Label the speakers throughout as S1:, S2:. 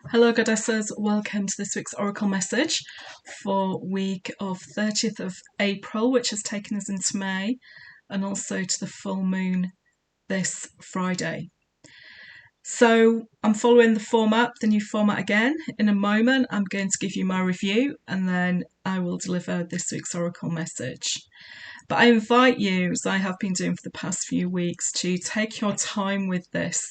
S1: Hello, Goddesses. Welcome to this week's Oracle message for week of 30th of April, which has taken us into May, and also to the full moon this Friday. So I'm following the new format again. In a moment, I'm going to give you my review and then I will deliver this week's Oracle message. But I invite you, as I have been doing for the past few weeks, to take your time with this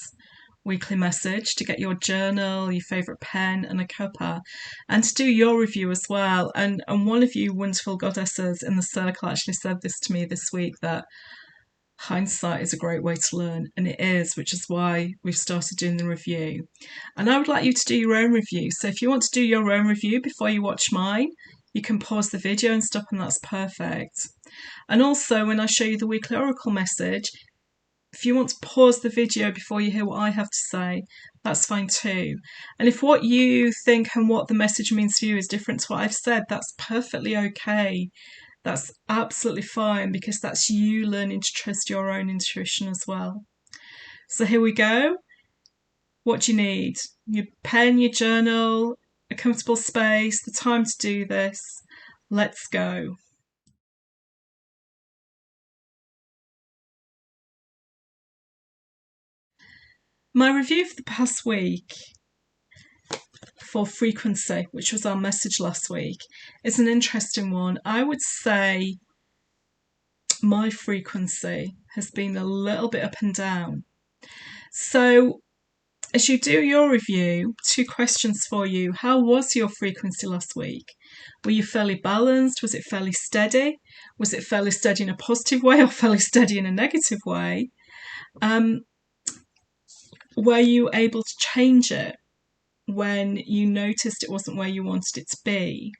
S1: weekly message, to get your journal, your favourite pen and a cuppa, and to do your review as well. And one of you wonderful goddesses in the circle actually said this to me this week, that hindsight is a great way to learn, and it is, which is why we've started doing the review. And I would like you to do your own review. So if you want to do your own review before you watch mine, you can pause the video and stop, and that's perfect. And also, when I show you the weekly oracle message, if you want to pause the video before you hear what I have to say, that's fine too. And if what you think and what the message means to you is different to what I've said, that's perfectly okay. That's absolutely fine, because that's you learning to trust your own intuition as well. So here we go. What do you need? Your pen, your journal, a comfortable space, the time to do this. Let's go. My review for the past week for frequency, which was our message last week, is an interesting one. I would say my frequency has been a little bit up and down. So as you do your review, 2 questions for you. How was your frequency last week? Were you fairly balanced? Was it fairly steady? Was it fairly steady in a positive way or fairly steady in a negative way? Were you able to change it when you noticed it wasn't where you wanted it to be?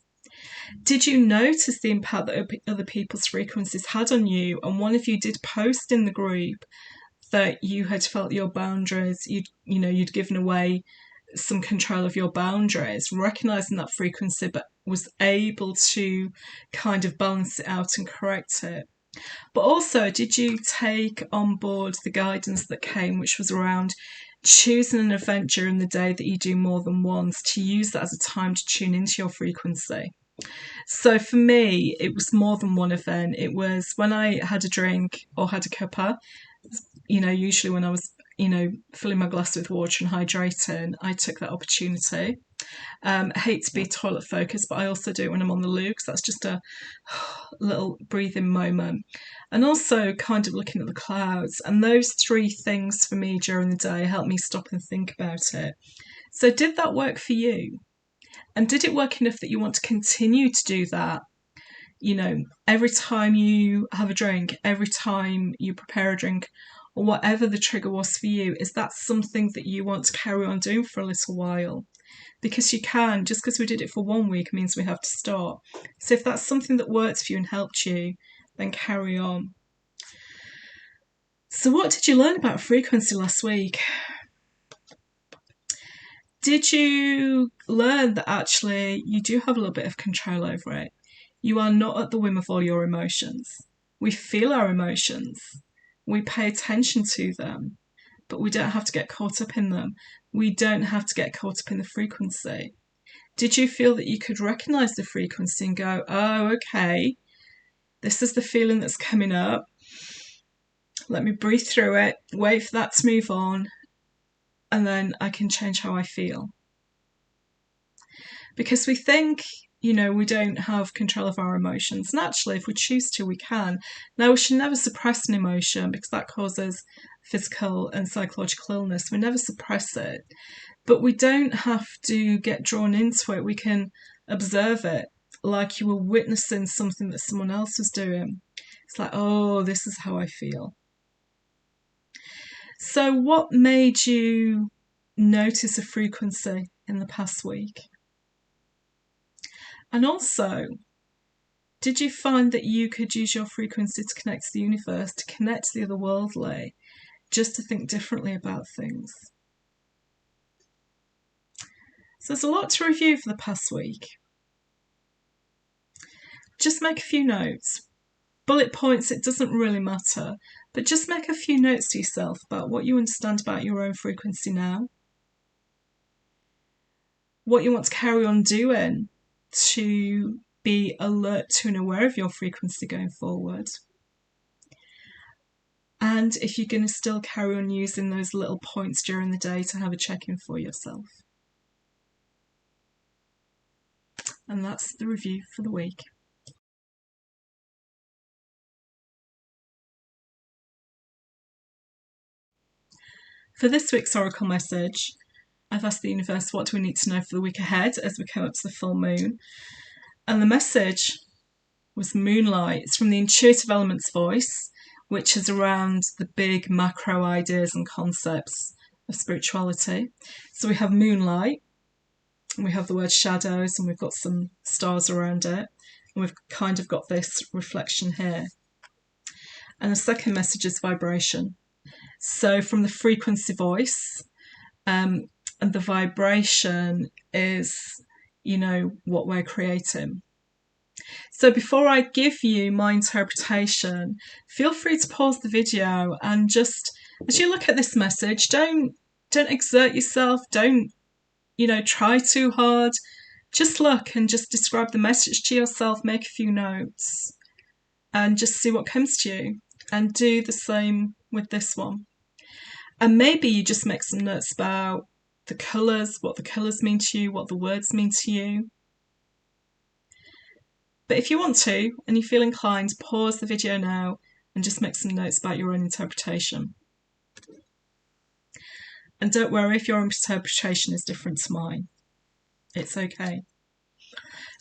S1: Did you notice the impact that other people's frequencies had on you? And one of you did post in the group that you had felt your boundaries, you'd given away some control of your boundaries, recognizing that frequency, but was able to kind of balance it out and correct it. But also, did you take on board the guidance that came, which was around choosing an event during the day that you do more than once, to use that as a time to tune into your frequency? So for me, it was more than one event. It was when I had a drink or had a cuppa, usually when I was, filling my glass with water and hydrating, I took that opportunity. I hate to be toilet focused, but I also do it when I'm on the loo, because that's just a little breathing moment. And also kind of looking at the clouds. And those 3 things for me during the day help me stop and think about it. So did that work for you? And did it work enough that you want to continue to do that? Every time you have a drink, every time you prepare a drink, or whatever the trigger was for you, is that something that you want to carry on doing for a little while? Because you can. Just because we did it for 1 week means we have to stop. So if that's something that works for you and helped you, then carry on. So what did you learn about frequency last week? Did you learn that actually you do have a little bit of control over it? You are not at the whim of all your emotions. We feel our emotions. We pay attention to them, but we don't have to get caught up in them. We don't have to get caught up in the frequency. Did you feel that you could recognise the frequency and go, oh, okay, this is the feeling that's coming up. Let me breathe through it, wait for that to move on, and then I can change how I feel? Because we think, we don't have control of our emotions. And actually, if we choose to, we can. Now, we should never suppress an emotion, because that causes physical and psychological illness. We never suppress it. But we don't have to get drawn into it. We can observe it like you were witnessing something that someone else was doing. It's like, oh, this is how I feel. So what made you notice a frequency in the past week? And also, did you find that you could use your frequency to connect to the universe, to connect to the otherworldly, just to think differently about things? So there's a lot to review for the past week. Just make a few notes. Bullet points, it doesn't really matter, but just make a few notes to yourself about what you understand about your own frequency now. what you want to carry on doing to be alert to and aware of your frequency going forward. And if you're going to still carry on using those little points during the day to have a check-in for yourself. And that's the review for the week. For this week's Oracle message, I've asked the universe, what do we need to know for the week ahead as we come up to the full moon? And the message was moonlight. It's from the Intuitive Elements voice, which is around the big macro ideas and concepts of spirituality. So we have moonlight, and we have the word shadows, and we've got some stars around it, and we've kind of got this reflection here. And the second message is vibration. So from the frequency voice, and the vibration is, what we're creating. So before I give you my interpretation, feel free to pause the video and just, as you look at this message, don't exert yourself, don't, try too hard. Just look and just describe the message to yourself, make a few notes, and just see what comes to you. And do the same with this one. And maybe you just make some notes about the colours, what the colours mean to you, what the words mean to you. But if you want to, and you feel inclined, pause the video now and just make some notes about your own interpretation. And don't worry if your interpretation is different to mine. It's okay.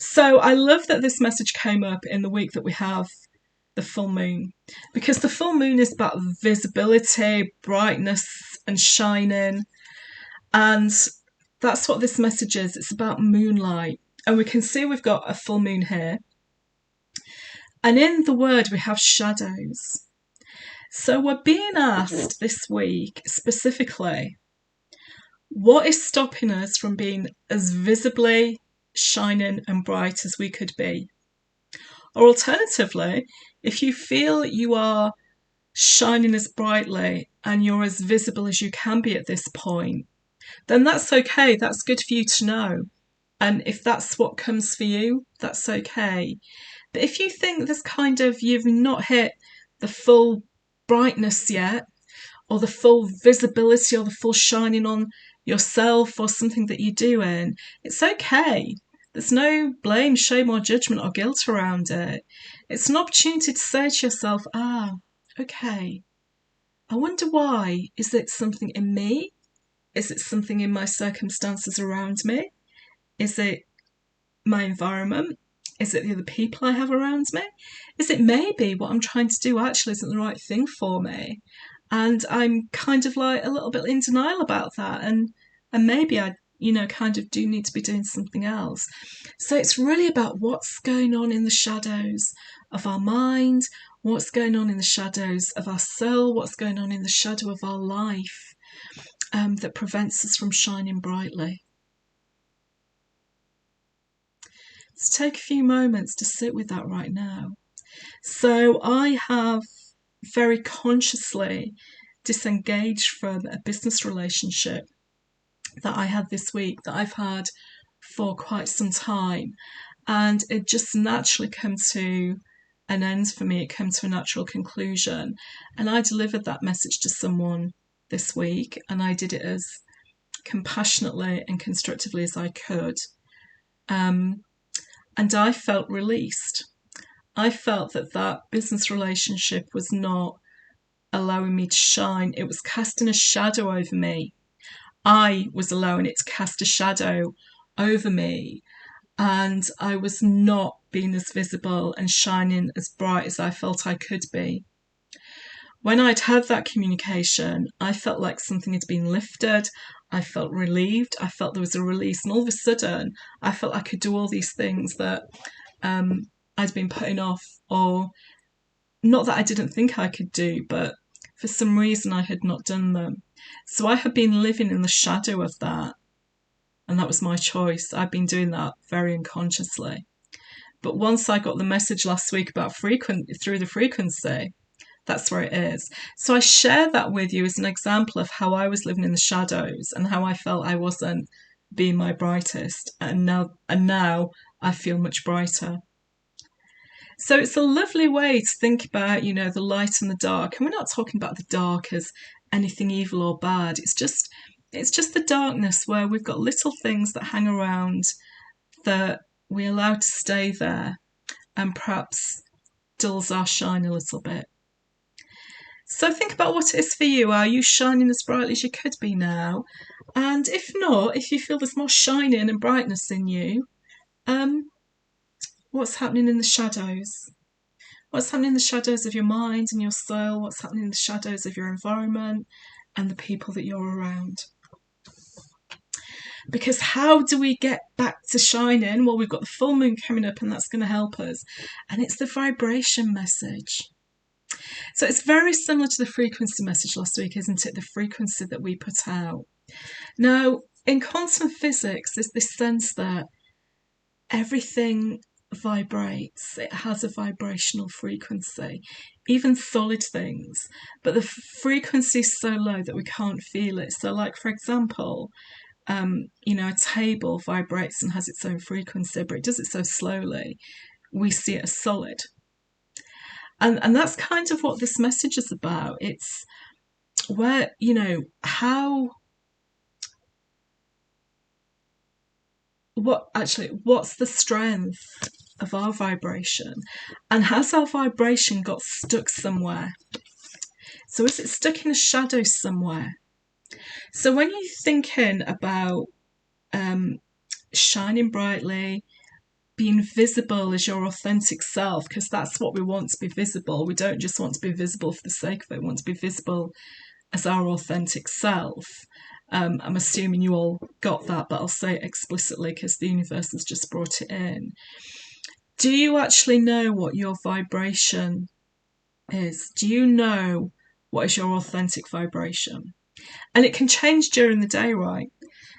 S1: So I love that this message came up in the week that we have the full moon, because the full moon is about visibility, brightness and shining, and that's what this message is. It's about moonlight, and we can see we've got a full moon here, and in the word we have shadows. So we're being asked this week specifically, what is stopping us from being as visibly shining and bright as we could be? Or alternatively, if you feel you are shining as brightly and you're as visible as you can be at this point, then that's okay. That's good for you to know. And if that's what comes for you, that's okay. But if you think there's you've not hit the full brightness yet, or the full visibility, or the full shining on yourself or something that you're doing, it's okay. There's no blame, shame or judgment or guilt around it. It's an opportunity to say to yourself, okay, I wonder why. Is it something in me? Is it something in my circumstances around me? Is it my environment? Is it the other people I have around me? Is it maybe what I'm trying to do actually isn't the right thing for me? And I'm kind of like a little bit in denial about that. And maybe I do need to be doing something else. So it's really about what's going on in the shadows of our mind, what's going on in the shadows of our soul, what's going on in the shadow of our life that prevents us from shining brightly. Let's take a few moments to sit with that right now. So I have very consciously disengaged from a business relationship that I had this week, that I've had for quite some time, and it just naturally came to an end for me. It came to a natural conclusion, and I delivered that message to someone this week, and I did it as compassionately and constructively as I could, and I felt released. I felt that business relationship was not allowing me to shine. It was casting a shadow over me. I was allowing it to cast a shadow over me, and I was not being as visible and shining as bright as I felt I could be. When I'd had that communication, I felt like something had been lifted. I felt relieved. I felt there was a release, and all of a sudden I felt I could do all these things that I'd been putting off, or not that I didn't think I could do, but for some reason I had not done them. So I had been living in the shadow of that, and that was my choice. I'd been doing that very unconsciously. But once I got the message last week about through the frequency, that's where it is. So I share that with you as an example of how I was living in the shadows and how I felt I wasn't being my brightest, and now I feel much brighter. So it's a lovely way to think about, the light and the dark. And we're not talking about the dark as anything evil or bad. It's just the darkness where we've got little things that hang around that we allow to stay there and perhaps dulls our shine a little bit. So think about what it is for you. Are you shining as brightly as you could be now? And if not, if you feel there's more shining and brightness in you, what's happening in the shadows? What's happening in the shadows of your mind and your soul? What's happening in the shadows of your environment and the people that you're around? Because how do we get back to shining? Well, we've got the full moon coming up, and that's going to help us. And it's the vibration message. So it's very similar to the frequency message last week, isn't it? The frequency that we put out. Now, in quantum physics, there's this sense that everything vibrates. It has a vibrational frequency, even solid things. But the frequency is so low that we can't feel it. So, like, for example, a table vibrates and has its own frequency, but it does it so slowly, we see it as solid. And that's kind of what this message is about. It's where, what's the strength of our vibration? And has our vibration got stuck somewhere? So is it stuck in a shadow somewhere? So when you're thinking about shining brightly, being visible as your authentic self, because that's what we want to be visible. We don't just want to be visible for the sake of it. We want to be visible as our authentic self. I'm assuming you all got that, but I'll say it explicitly because the universe has just brought it in. Do you actually know what your vibration is? Do you know what is your authentic vibration? And it can change during the day, right?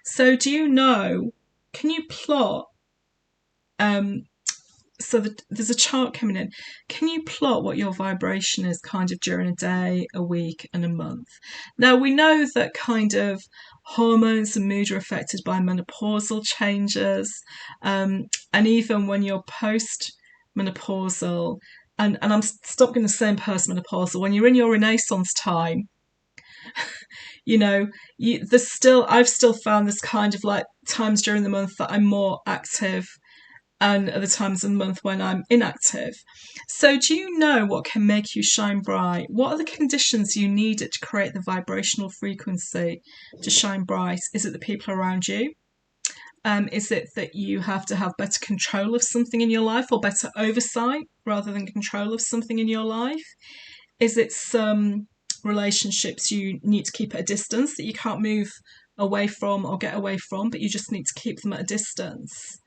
S1: So do you know, can you plot, there's a chart coming in. Can you plot what your vibration is kind of during a day, a week, and a month? Now, we know that kind of hormones and mood are affected by menopausal changes, and even when you're post-menopausal, and I'm stop going to say post-menopausal, when you're in your Renaissance time, I've still found this kind of like times during the month that I'm more active and other times of the month when I'm inactive. So do you know what can make you shine bright? What are the conditions you need it to create the vibrational frequency to shine bright? Is it the people around you? Is it that you have to have better control of something in your life, or better oversight rather than control of something in your life? Is it some relationships you need to keep at a distance that you can't move away from or get away from, but you just need to keep them at a distance?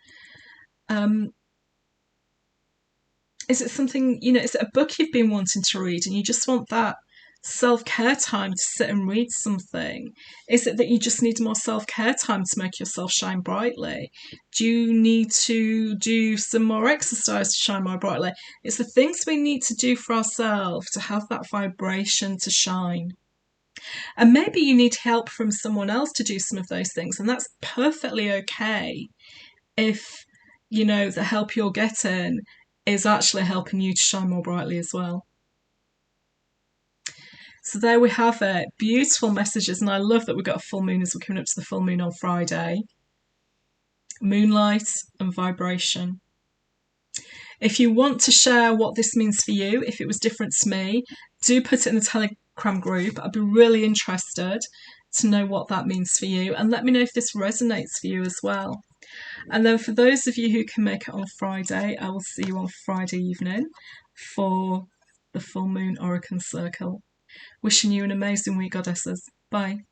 S1: Is it something, is it a book you've been wanting to read and you just want that self-care time to sit and read something? Is it that you just need more self-care time to make yourself shine brightly? Do you need to do some more exercise to shine more brightly? It's the things we need to do for ourselves to have that vibration to shine. And maybe you need help from someone else to do some of those things, and that's perfectly okay if the help you're getting is actually helping you to shine more brightly as well. So there we have it. Beautiful messages, and I love that we've got a full moon as we're coming up to the full moon on Friday. Moonlight and vibration. If you want to share what this means for you, if it was different to me, do put it in the Telegram group. I'd be really interested to know what that means for you, and let me know if this resonates for you as well. And then for those of you who can make it on Friday, I will see you on Friday evening for the full moon Oracle Circle. Wishing you an amazing week, goddesses. Bye.